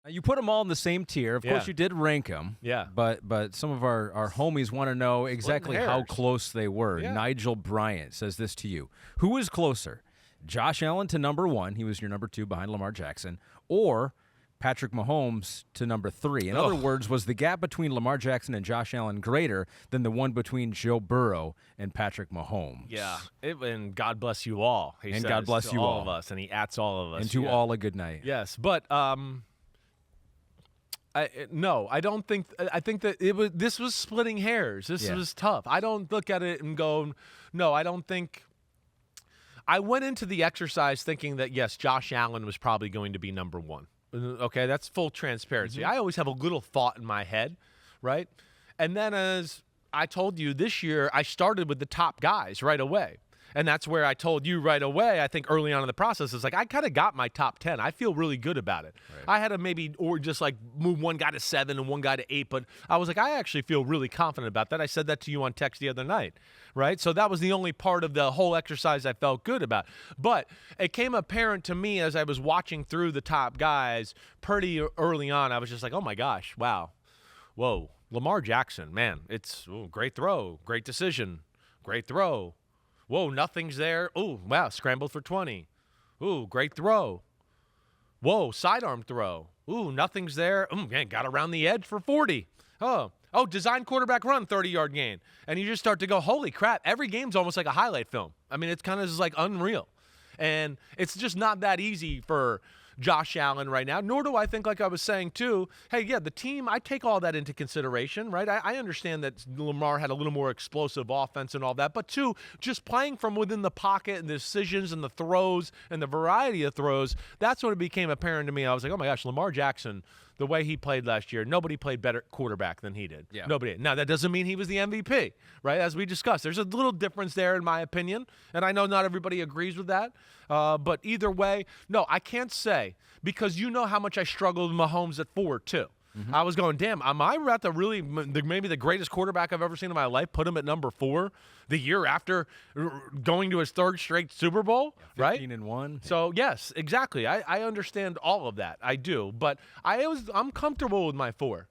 You put them all in the same tier. Of course, you did rank them. Yeah. But some of our homies want to know exactly how close they were. Yeah. Nigel Bryant says this to you. Who is closer? Josh Allen to number 1. He was your number 2 behind Lamar Jackson. Or Patrick Mahomes to number 3. In other words, was the gap between Lamar Jackson and Josh Allen greater than the one between Joe Burrow and Patrick Mahomes? Yeah. And God bless you all. He and says God bless to you all of us, and he ats all of us. And to all a good night. Yes, but no, I don't think. I think that this was splitting hairs. This was tough. I don't look at it and go, no, I don't think. I went into the exercise thinking that, yes, Josh Allen was probably going to be number 1. Okay, that's full transparency. I always have a little thought in my head, right? And then as I told you this year, I started with the top guys right away. And that's where I told you right away, I think early on in the process, it's like I kind of got my top 10. I feel really good about it. Right. I had to maybe or just like move one guy to 7 and one guy to 8, but I was like, I actually feel really confident about that. I said that to you on text the other night, right? So that was the only part of the whole exercise I felt good about. But it came apparent to me as I was watching through the top guys pretty early on. I was just like, oh my gosh, wow. Whoa, Lamar Jackson, man, it's great throw, great decision, great throw. Whoa, nothing's there. Oh, wow, scrambled for 20. Ooh, great throw. Whoa, sidearm throw. Ooh, nothing's there. Man, got around the edge for 40. Oh, design quarterback run, 30-yard gain. And you just start to go, holy crap, every game's almost like a highlight film. I mean, it's kind of just like unreal. And it's just not that easy for Josh Allen right now, nor do I think, like I was saying too, hey, yeah, the team, I take all that into consideration, right? I understand that Lamar had a little more explosive offense and all that, but two, just playing from within the pocket and the decisions and the throws and the variety of throws, that's when it became apparent to me. I was like, oh my gosh, Lamar Jackson, the way he played last year, nobody played better quarterback than he did. Yeah. Nobody did. Now, that doesn't mean he was the MVP, right? As we discussed, there's a little difference there in my opinion, and I know not everybody agrees with that. But either way, no, I can't say, because you know how much I struggled with Mahomes at 4 too. I was going, damn, am I about to really maybe the greatest quarterback I've ever seen in my life, put him at number 4 the year after going to his 3rd straight Super Bowl, right? 15-1. So, yes, exactly. I understand all of that. I do. But I'm comfortable with my 4.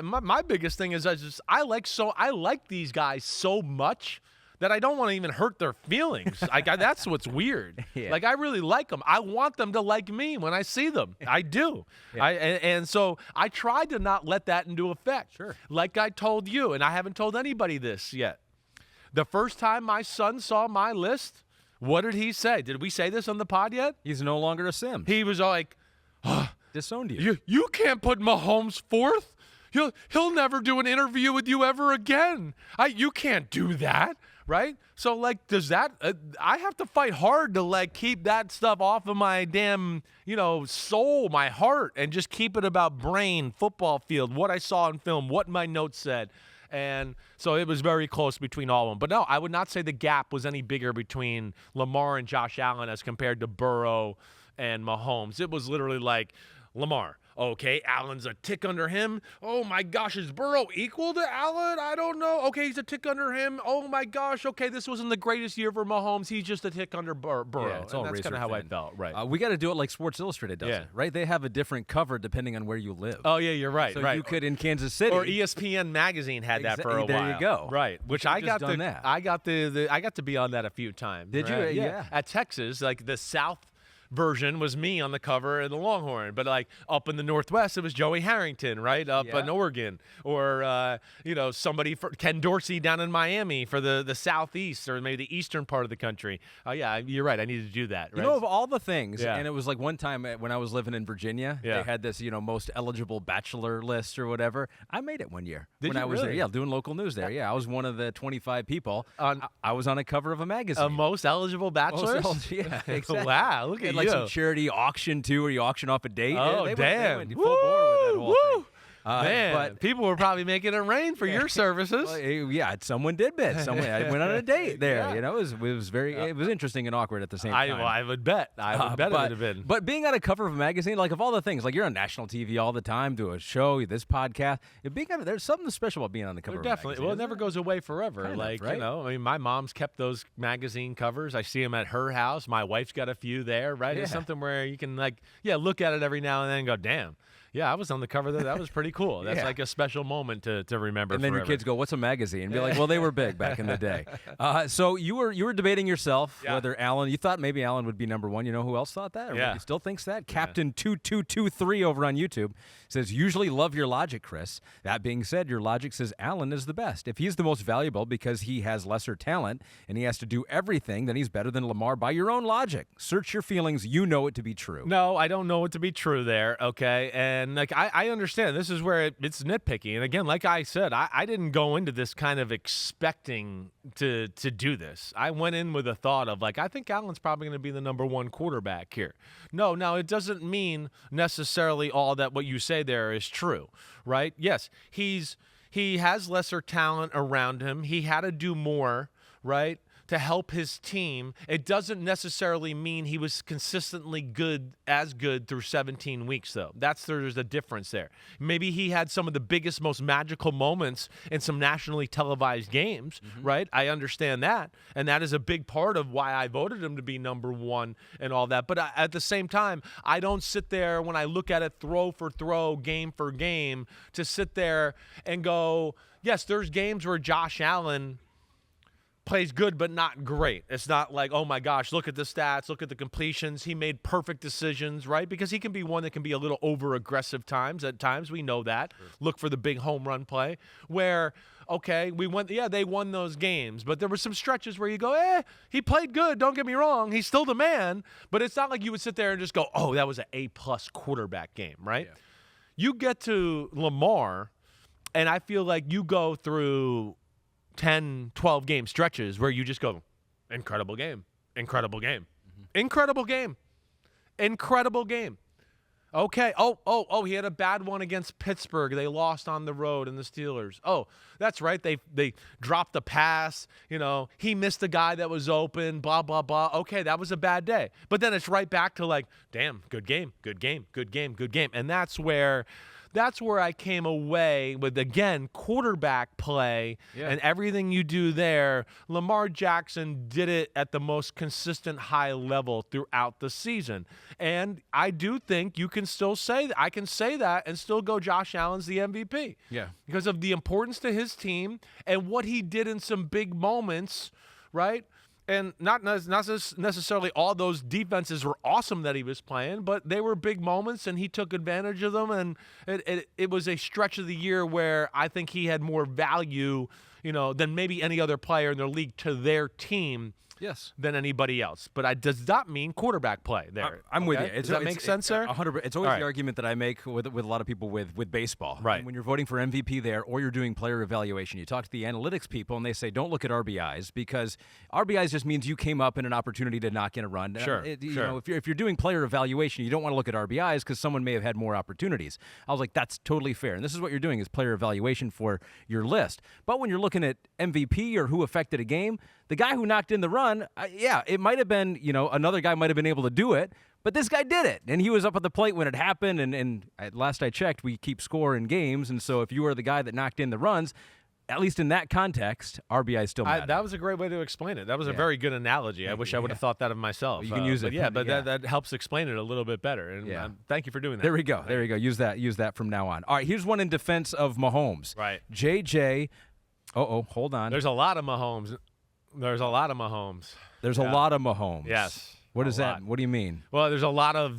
My biggest thing is I like these guys so much that I don't want to even hurt their feelings. That's what's weird. Yeah. Like, I really like them. I want them to like me when I see them. I do. Yeah. And so I tried to not let that into effect. Sure. Like I told you, and I haven't told anybody this yet. The first time my son saw my list, what did he say? Did we say this on the pod yet? He's no longer a Simms. He was like, disowned you. You can't put Mahomes 4th? He'll never do an interview with you ever again. You can't do that. Right? So, like, does that I have to fight hard to, like, keep that stuff off of my damn, soul, my heart, and just keep it about brain, football field, what I saw in film, what my notes said. And so it was very close between all of them. But no, I would not say the gap was any bigger between Lamar and Josh Allen as compared to Burrow and Mahomes. It was literally like, Lamar, okay, Allen's a tick under him. Oh, my gosh, is Burrow equal to Allen? I don't know. Okay, he's a tick under him. Oh, my gosh, okay, this wasn't the greatest year for Mahomes. He's just a tick under Burrow. Yeah, it's all that's kind of how I felt, right. We got to do it like Sports Illustrated does it, right? They have a different cover depending on where you live. Oh, yeah, you're right, so right. you could in Kansas City. Or ESPN Magazine had that for a while. There you go. Right, which I got to be on that a few times. Did right? you? Yeah. At Texas, like the South version was me on the cover of the Longhorn, but like up in the Northwest, it was Joey Harrington, right? Up in Oregon, or somebody for Ken Dorsey down in Miami for the Southeast or maybe the eastern part of the country. Oh yeah, you're right. I needed to do that. Right? Of all the things, and it was like one time when I was living in Virginia, they had this most eligible bachelor list or whatever. I made it one year when I was there. Yeah, doing local news there. Yeah, I was one of the 25 people. I was on a cover of a magazine. Most eligible bachelors. Yeah, exactly. Wow, look at like some charity auction too, where you auction off a date. Oh, they damn! Went full bore with that whole thing. Man, but people were probably making it rain for your services. Well, someone did bid. I went on a date there. It was very it was interesting and awkward at the same time. I would bet. I would bet it would have been. But being on a cover of a magazine, like of all the things, like you're on national TV all the time, do a show, this podcast. There's something special about being on the cover. Of a magazine. Well, it never goes away forever. Kind of, right? I mean, my mom's kept those magazine covers. I see them at her house. My wife's got a few there. Right? Yeah. It's something where you can look at it every now and then and go, damn. Yeah, I was on the cover there. That was pretty cool. That's like a special moment to remember. And then forever. your kids go, "What's a magazine?" And be like, "Well, they were big back in the day." So you were debating yourself whether Allen. You thought maybe Allen would be number one. You know who else thought that? Or maybe still thinks that. Captain 2223 over on YouTube says, "Usually love your logic, Cris. That being said, your logic says Allen is the best. If he's the most valuable because he has lesser talent and he has to do everything, then he's better than Lamar by your own logic. Search your feelings. You know it to be true." No, I don't know it to be true there. Okay, and like I understand this is where it's nitpicky. And again, like I said, I didn't go into this kind of expecting to do this. I went in with a thought of like, I think Allen's probably going to be the number one quarterback here. No, now it doesn't mean necessarily all that what you say there is true, right? Yes, he has lesser talent around him. He had to do more, right, to help his team. It doesn't necessarily mean he was consistently good through 17 weeks, though. There's a difference there. Maybe he had some of the biggest, most magical moments in some nationally televised games, right? I understand that, and that is a big part of why I voted him to be number one and all that. But at the same time, I don't sit there when I look at it throw for throw, game for game, to sit there and go, yes, there's games where Josh Allen plays good but not great. It's not like, oh my gosh, look at the stats, look at the completions. He made perfect decisions, right? Because he can be one that can be a little over-aggressive at times. We know that. Sure. Look for the big home run play where, okay, they won those games. But there were some stretches where you go, he played good, don't get me wrong. He's still the man. But it's not like you would sit there and just go, oh, that was an A-plus quarterback game, right? Yeah. You get to Lamar, and I feel like you go through 10, 12 game stretches where you just go, incredible game, incredible game, incredible game, incredible game. Okay. Oh, he had a bad one against Pittsburgh. They lost on the road in the Steelers. Oh, that's right. They dropped the pass. You know, he missed the guy that was open, blah, blah, blah. Okay, that was a bad day. But then it's right back to like, damn, good game, good game, good game, good game. And that's where I came away with, again, quarterback play and everything you do there. Lamar Jackson did it at the most consistent high level throughout the season. And I do think you can still say that. I can say that and still go Josh Allen's the MVP. Yeah. Because of the importance to his team and what he did in some big moments, right? And not necessarily all those defenses were awesome that he was playing, but they were big moments, and he took advantage of them. And it was a stretch of the year where I think he had more value, than maybe any other player in their league to their team. Yes. Than anybody else. But it does not mean quarterback play there. I'm with you. Does that make sense, sir? 100%. It's always the argument that I make with a lot of people with baseball. Right. When you're voting for MVP there or you're doing player evaluation, you talk to the analytics people and they say, don't look at RBIs because RBIs just means you came up in an opportunity to knock in a run. Sure. If you're doing player evaluation, you don't want to look at RBIs because someone may have had more opportunities. I was like, that's totally fair. And this is what you're doing is player evaluation for your list. But when you're looking at MVP or who affected a game, the guy who knocked in the run, it might have been, another guy might have been able to do it, but this guy did it, and he was up at the plate when it happened, and at last I checked, we keep score in games, and so if you are the guy that knocked in the runs, at least in that context, RBI still matter. That was a great way to explain it. That was a very good analogy. I wish I would have thought that of myself. Well, you can use it. But that helps explain it a little bit better, and thank you for doing that. There we go. There you go. Use that from now on. All right, here's one in defense of Mahomes. Right. JJ, hold on. There's a lot of Mahomes. There's a lot of Mahomes. There's a lot of Mahomes. Yes. What is that? What do you mean? Well, there's a lot of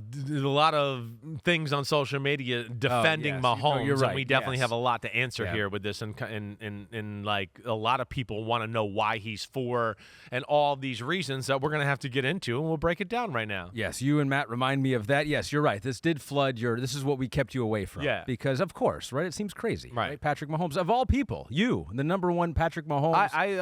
things on social media defending Mahomes, you're right. And we definitely have a lot to answer here with this, and like a lot of people want to know why he's for, and all these reasons that we're going to have to get into, and we'll break it down right now. Yes, you and Matt remind me of that. Yes, you're right. This did flood this is what we kept you away from. Yeah. Because of course, right? It seems crazy. Right. Patrick Mahomes, of all people, you, the number one Patrick Mahomes advocate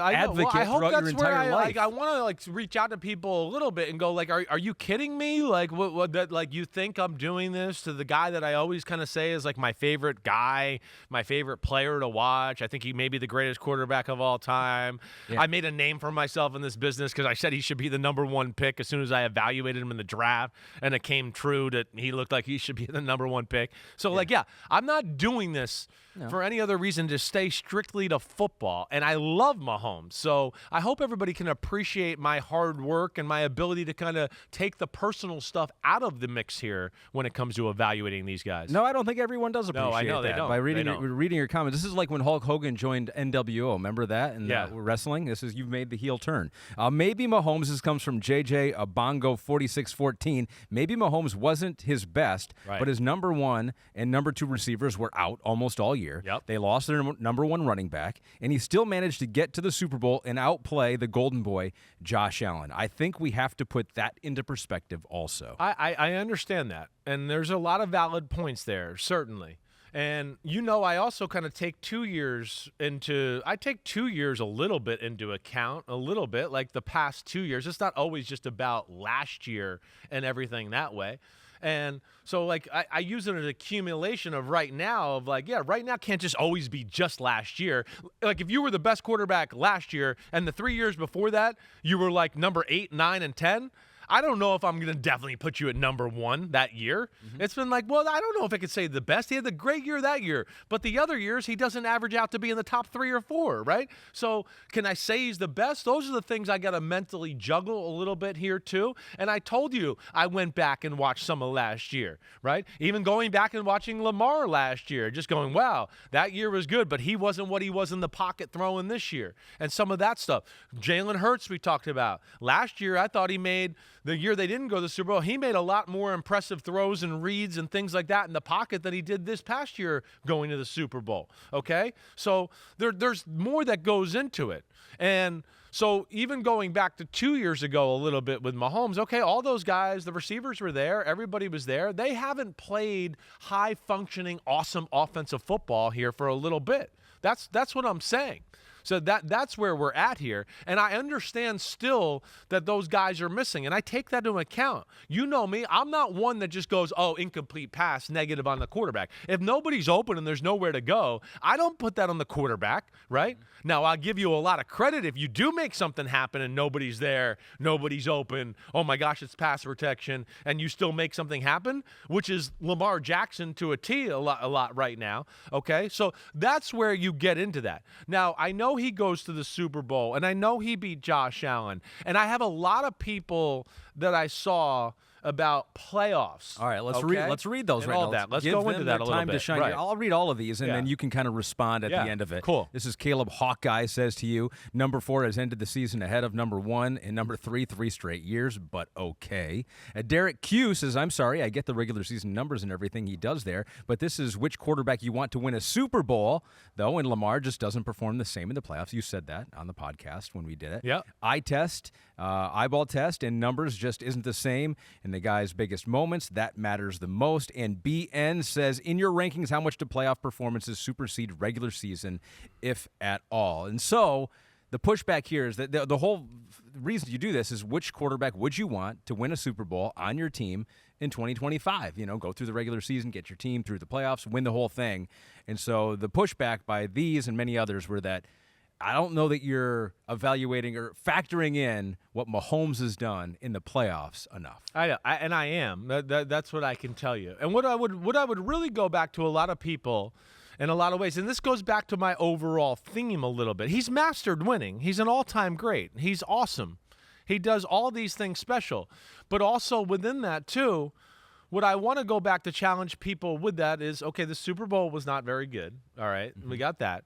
I hope throughout that's your entire life. I want to reach out to people a little bit and go like, are you kidding me? Like what that, like, you think I'm doing this to the guy that I always kind of say is like my favorite guy, my favorite player to watch. I think he may be the greatest quarterback of all time. Yeah. I made a name for myself in this business because I said he should be the number one pick as soon as I evaluated him in the draft, and it came true that he looked like he should be the number one pick. So I'm not doing this for any other reason to stay strictly to football, and I love Mahomes. So I hope everybody can appreciate my hard work and my ability to kind kind of take the personal stuff out of the mix here when it comes to evaluating these guys. No, I don't think everyone does appreciate I know that. they don't. By reading your comments, this is like when Hulk Hogan joined NWO. Remember that? And wrestling. You've made the heel turn. Maybe Mahomes. This comes from JJ Bongo 4614. Maybe Mahomes wasn't his best, but his number one and number two receivers were out almost all year. Yep. They lost their number one running back, and he still managed to get to the Super Bowl and outplay the Golden Boy, Josh Allen. I think we have to put that into perspective also. I understand that, and there's a lot of valid points there, certainly. And, I also kind of take 2 years I take 2 years a little bit into account, a little bit, like the past 2 years. It's not always just about last year and everything that way. And so, like, I use it as an accumulation of right now, right now can't just always be just last year. Like, if you were the best quarterback last year and the 3 years before that, you were like number 8, 9, and 10, I don't know if I'm going to definitely put you at number one that year. Mm-hmm. It's been like, well, I don't know if I could say the best. He had the great year that year, but the other years he doesn't average out to be in the top 3 or 4, right? So can I say he's the best? Those are the things I got to mentally juggle a little bit here too. And I told you I went back and watched some of last year, right? Even going back and watching Lamar last year, just going, wow, that year was good, but he wasn't what he was in the pocket throwing this year. And some of that stuff. Jalen Hurts we talked about. Last year I thought he made, the year they didn't go to the Super Bowl, he made a lot more impressive throws and reads and things like that in the pocket than he did this past year going to the Super Bowl, okay? So there's more that goes into it. And so even going back to 2 years ago a little bit with Mahomes, okay, all those guys, the receivers were there, everybody was there. They haven't played high-functioning, awesome offensive football here for a little bit. That's what I'm saying. So that's where we're at here. And I understand still that those guys are missing, and I take that into account. You know me, I'm not one that just goes, oh, incomplete pass, negative on the quarterback. If nobody's open and there's nowhere to go, I don't put that on the quarterback, right? Now, I'll give you a lot of credit if you do make something happen and nobody's there, nobody's open, oh my gosh, it's pass protection, and you still make something happen, which is Lamar Jackson to a T a lot right now, okay? So that's where you get into that. Now, I know he goes to the Super Bowl, and I know he beat Josh Allen, and I have a lot of people that I saw about playoffs. All right, let's read those and right all now. that. Let's go into that a little time bit. To shine. Right. I'll read all of these, and then you can kind of respond at the end of it. Cool. This is Caleb Hawkeye says to you, number 4 has ended the season ahead of number 1, and number 3 straight years, but okay. Derek Q says, I'm sorry, I get the regular season numbers and everything he does there, but this is which quarterback you want to win a Super Bowl, though, and Lamar just doesn't perform the same in the playoffs. You said that on the podcast when we did it. Yeah. Eyeball test, and numbers just isn't the same in the guy's biggest moments. That matters the most. And BN says, in your rankings, how much do playoff performances supersede regular season, if at all? And so the pushback here is that the whole reason you do this is which quarterback would you want to win a Super Bowl on your team in 2025? Go through the regular season, get your team through the playoffs, win the whole thing. And so the pushback by these and many others were that I don't know that you're evaluating or factoring in what Mahomes has done in the playoffs enough. I know, and I am. That's what I can tell you. And what I would really go back to a lot of people in a lot of ways, and this goes back to my overall theme a little bit. He's mastered winning. He's an all-time great. He's awesome. He does all these things special. But also within that, too, what I want to go back to challenge people with that is, okay, the Super Bowl was not very good. All right, we got that.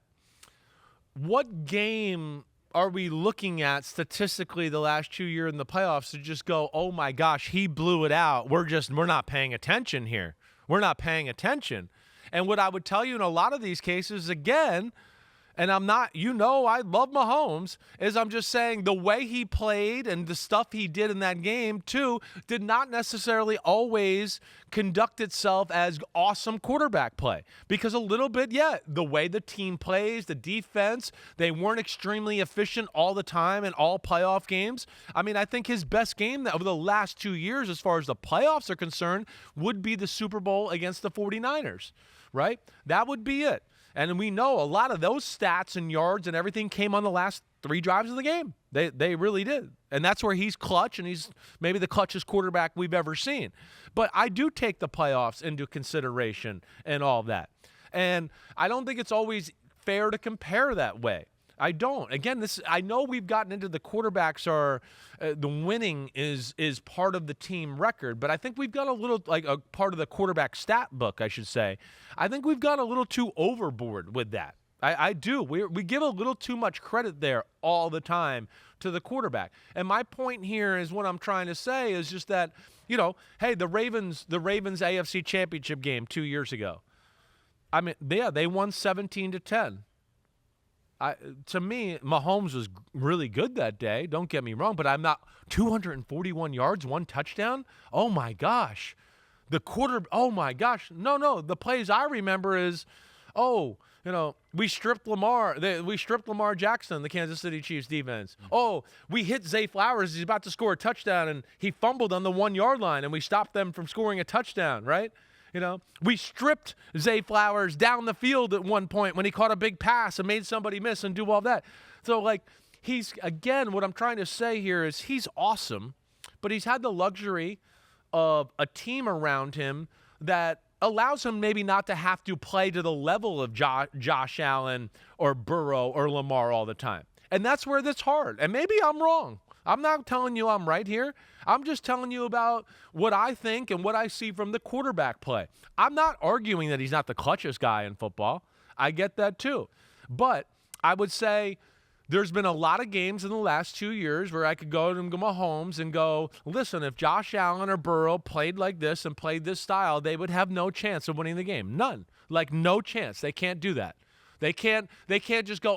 What game are we looking at statistically the last 2 years in the playoffs to just go, oh my gosh, he blew it out. We're not paying attention here. We're not paying attention. And what I would tell you in a lot of these cases, again, and I'm not, I love Mahomes, is I'm just saying the way he played and the stuff he did in that game, too, did not necessarily always conduct itself as awesome quarterback play. Because a little bit, the way the team plays, the defense, they weren't extremely efficient all the time in all playoff games. I mean, I think his best game over the last 2 years, as far as the playoffs are concerned, would be the Super Bowl against the 49ers, right? That would be it. And we know a lot of those stats and yards and everything came on the last 3 drives of the game. They really did. And that's where he's clutch, and he's maybe the clutchest quarterback we've ever seen. But I do take the playoffs into consideration and all that. And I don't think it's always fair to compare that way. I don't. Again, I know we've gotten into the quarterbacks are the winning is part of the team record, but I think we've got a little like a part of the quarterback stat book, I should say. I think we've got a little too overboard with that. I do. We give a little too much credit there all the time to the quarterback. And my point here is what I'm trying to say is just that, hey, the Ravens AFC Championship game 2 years ago. I mean, yeah, they won 17-10. To me, Mahomes was really good that day. Don't get me wrong, but I'm not 241 yards, 1 touchdown. Oh my gosh, oh my gosh, no. The plays I remember is, we stripped Lamar Jackson, the Kansas City Chiefs defense. Oh, we hit Zay Flowers. He's about to score a touchdown, and he fumbled on the 1 yard line, and we stopped them from scoring a touchdown. Right. We stripped Zay Flowers down the field at one point when he caught a big pass and made somebody miss and do all that. So, what I'm trying to say here is he's awesome, but he's had the luxury of a team around him that allows him maybe not to have to play to the level of Josh Allen or Burrow or Lamar all the time. And that's where that's hard. And maybe I'm wrong. I'm not telling you I'm right here. I'm just telling you about what I think and what I see from the quarterback play. I'm not arguing that he's not the clutchest guy in football. I get that too. But I would say there's been a lot of games in the last 2 years where I could go to Mahomes and go, listen, if Josh Allen or Burrow played like this and played this style, they would have no chance of winning the game. None. No chance. They can't do that. They can't just go,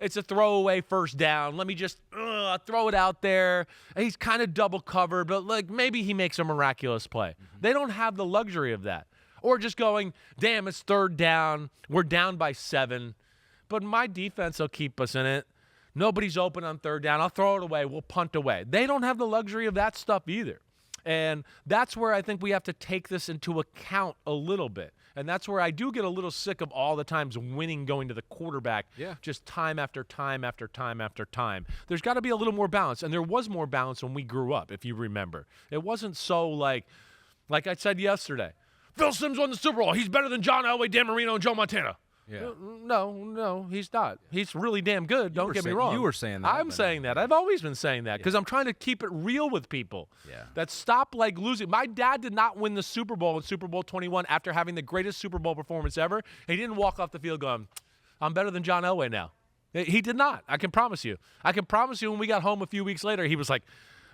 it's a throwaway first down. Let me just throw it out there. He's kind of double covered, but maybe he makes a miraculous play. Mm-hmm. They don't have the luxury of that. Or just going, damn, it's third down. We're down by 7. But my defense will keep us in it. Nobody's open on third down. I'll throw it away. We'll punt away. They don't have the luxury of that stuff either. And that's where I think we have to take this into account a little bit. And that's where I do get a little sick of all the times winning going to the quarterback, just time after time after time after time. There's got to be a little more balance. And there was more balance when we grew up, if you remember. It wasn't so like I said yesterday, Phil Simms won the Super Bowl. He's better than John Elway, Dan Marino, and Joe Montana. Yeah. No, he's not. He's really damn good. Don't get me wrong. You were saying that. I'm saying that. I've always been saying that because I'm trying to keep it real with people. Yeah. That stop losing. My dad did not win the Super Bowl in Super Bowl 21 after having the greatest Super Bowl performance ever. He didn't walk off the field going, I'm better than John Elway now. He did not. I can promise you. When we got home a few weeks later, he was like,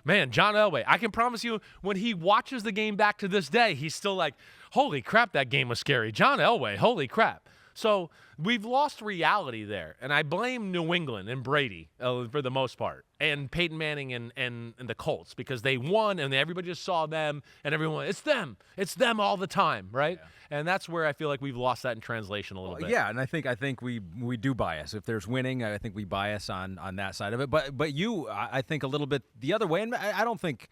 man, John Elway. I can promise you when he watches the game back to this day, he's still like, holy crap, that game was scary. John Elway, holy crap. So we've lost reality there, and I blame New England and Brady for the most part, and Peyton Manning and the Colts because they won, and everybody just saw them, and everyone, it's them all the time, right? Yeah. And that's where I feel like we've lost that in translation a little bit. Yeah, and I think we do bias. If there's winning, I think we bias on that side of it. But you, I think a little bit the other way, and I don't think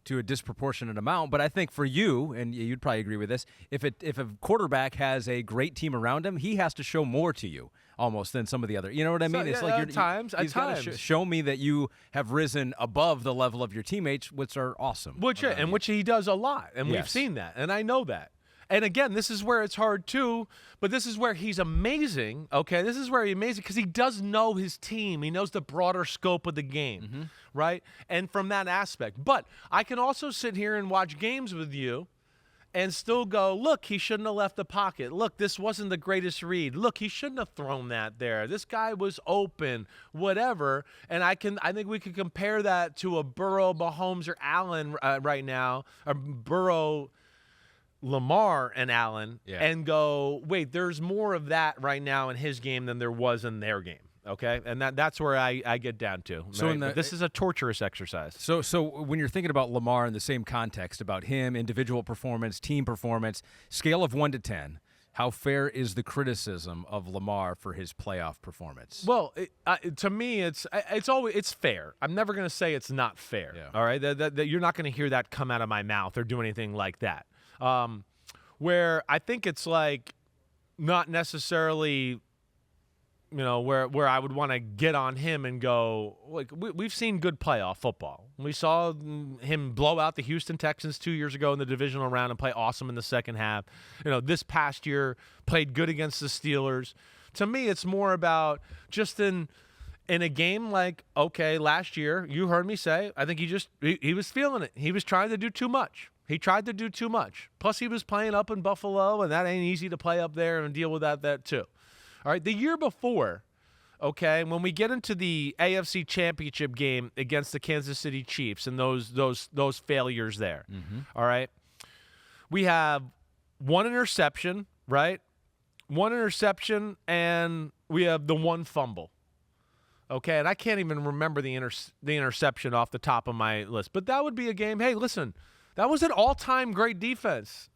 to a disproportionate amount, but I think for you, and you'd probably agree with this, if a quarterback has a great team around him, he has to show more to you almost than some of the other. You know what I mean? It's at times. Show me that you have risen above the level of your teammates, which are awesome. Which he does a lot, and we've seen that, and I know that. And again, this is where it's hard too, but this is where he's amazing, okay? This is where he's amazing because he does know his team. He knows the broader scope of the game, right? And from that aspect. But I can also sit here and watch games with you and still go, look, he shouldn't have left the pocket. Look, this wasn't the greatest read. Look, he shouldn't have thrown that there. This guy was open, whatever. And I think we could compare that to a Burrow, Mahomes, or Allen right now, or Burrow, Lamar and Allen, and go, wait, there's more of that right now in his game than there was in their game. Okay, and that's where I get down to. So right? This is a torturous exercise. So when you're thinking about Lamar in the same context, about him, individual performance, team performance, scale of 1 to 10, how fair is the criticism of Lamar for his playoff performance? Well, to me, it's fair. I'm never going to say it's not fair. Yeah. All right, that you're not going to hear that come out of my mouth or do anything like that. Where I think it's like not necessarily, where I would want to get on him and go, like, we've seen good playoff football. We saw him blow out the Houston Texans 2 years ago in the divisional round and play awesome in the second half. This past year played good against the Steelers. To me, it's more about just in a game like, okay, last year, you heard me say, I think he was feeling it. He was trying to do too much. He tried to do too much. Plus, he was playing up in Buffalo, and that ain't easy to play up there and deal with that too. All right, the year before, okay, when we get into the AFC Championship game against the Kansas City Chiefs and those failures there, all right, we have one interception, right? One interception, and we have the one fumble. Okay, and I can't even remember the interception off the top of my list. But that would be a game, hey, listen, that was an all-time great defense.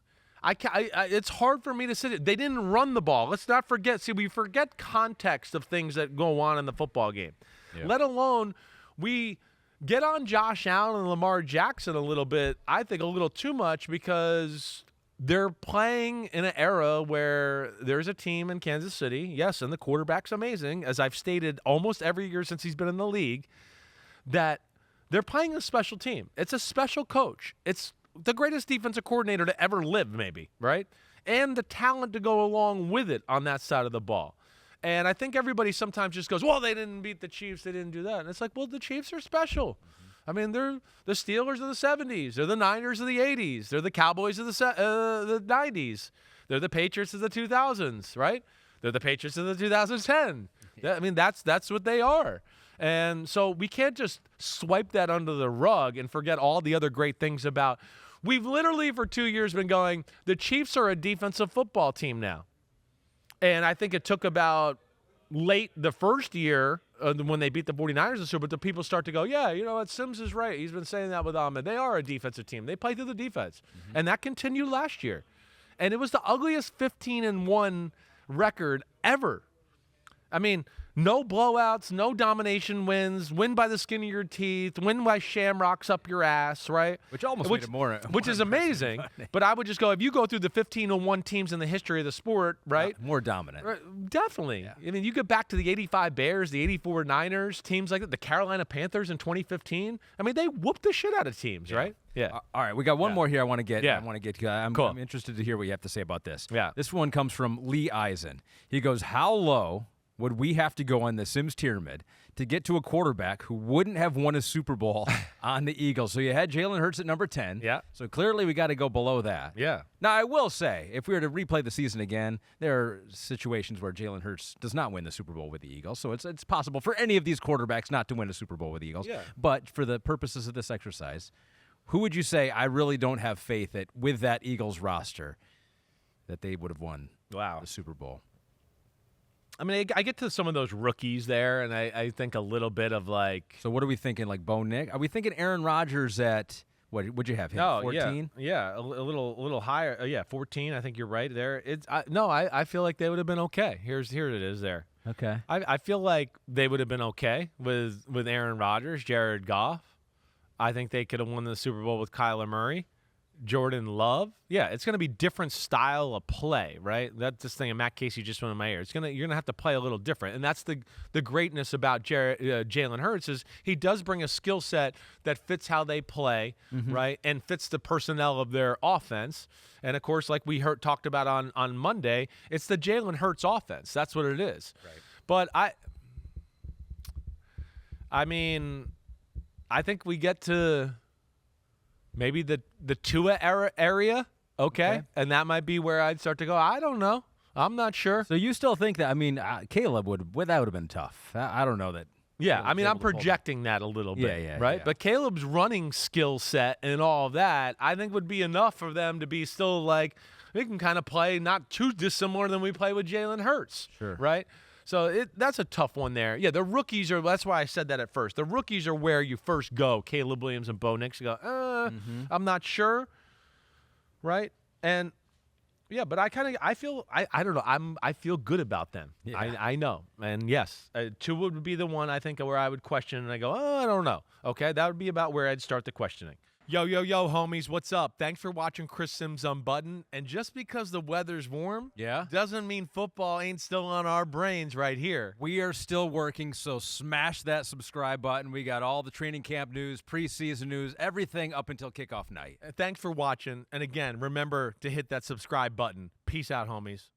It's hard for me to sit it. They didn't run the ball. Let's not forget. See, we forget context of things that go on in the football game. Yeah. Let alone we get on Josh Allen and Lamar Jackson a little bit, I think a little too much, because they're playing in an era where there's a team in Kansas City, yes, and the quarterback's amazing, as I've stated almost every year since he's been in the league, that they're playing a special team. It's a special coach. It's the greatest defensive coordinator to ever live, maybe, right? And the talent to go along with it on that side of the ball. And I think everybody sometimes just goes, well, they didn't beat the Chiefs. They didn't do that. And it's like, well, the Chiefs are special. I mean, they're the Steelers of the 70s. They're the Niners of the 80s. They're the Cowboys of the 90s. They're the Patriots of the 2000s, right? They're the Patriots of the 2010. I mean, that's what they are. And so we can't just swipe that under the rug and forget all the other great things about. We've literally for 2 years been going, the Chiefs are a defensive football team now. And I think it took about late the first year when they beat the 49ers this year, but the people start to go, yeah, you know what, Simms is right. He's been saying that with Ahmed. They are a defensive team. They play through the defense. And that continued last year. And it was the ugliest 15-1 record ever. I mean, no blowouts, no domination wins, win by the skin of your teeth, win by shamrocks up your ass, right? Which almost made it more which is amazing. But I would just go, if you go through the 15-1 teams in the history of the sport, right? More dominant. Definitely. Yeah. I mean, you get back to the 85 Bears, the 84 Niners, teams like that, the Carolina Panthers in 2015. I mean, they whooped the shit out of teams, right? Yeah. All right, we got one more here I want to get. Yeah. I'm interested to hear what you have to say about this. Yeah. This one comes from Lee Eisen. He goes, how low would we have to go on the Simms pyramid to get to a quarterback who wouldn't have won a Super Bowl on the Eagles? So you had Jalen Hurts at number 10. Yeah. So clearly we got to go below that. Yeah. Now, I will say, if we were to replay the season again, there are situations where Jalen Hurts does not win the Super Bowl with the Eagles. So it's possible for any of these quarterbacks not to win a Super Bowl with the Eagles. Yeah. But for the purposes of this exercise, who would you say I really don't have faith that with that Eagles roster that they would have won the Super Bowl? I mean, I get to some of those rookies there, and I think a little bit of like. So what are we thinking? Like Bo Nick? Are we thinking Aaron Rodgers at what? Would you have him? 14? Yeah, a little higher. 14. I think you're right there. I feel like they would have been okay. Here it is there. Okay. I feel like they would have been okay with Aaron Rodgers, Jared Goff. I think they could have won the Super Bowl with Kyler Murray. Jordan Love, yeah, it's going to be different style of play, right? That's this thing, and Matt Casey just went in my ear. You're going to have to play a little different, and that's the greatness about Jalen Hurts is he does bring a skill set that fits how they play, right, and fits the personnel of their offense. And of course, like we talked about on Monday, it's the Jalen Hurts offense. That's what it is. Right. But I mean, I think we get to. Maybe the Tua area, okay, and that might be where I'd start to go. I don't know. I'm not sure. So you still think that? I mean, Caleb that would have been tough. I don't know that. Yeah, I mean, I'm projecting that a little bit, right? Yeah. But Caleb's running skill set and all of that, I think would be enough for them to be still like, we can kind of play not too dissimilar than we play with Jalen Hurts, sure, right? So that's a tough one there. Yeah, the rookies that's why I said that at first. The rookies are where you first go, Caleb Williams and Bo Nix. You go, I'm not sure, right? And yeah, but I feel I don't know. I feel good about them. Yeah. I know. And yes, Tua would be the one I think where I would question and I go, I don't know. Okay, that would be about where I'd start the questioning. Yo, homies, what's up? Thanks for watching Cris Simms Unbuttoned. And just because the weather's warm doesn't mean football ain't still on our brains right here. We are still working, so smash that subscribe button. We got all the training camp news, preseason news, everything up until kickoff night. Thanks for watching. And again, remember to hit that subscribe button. Peace out, homies.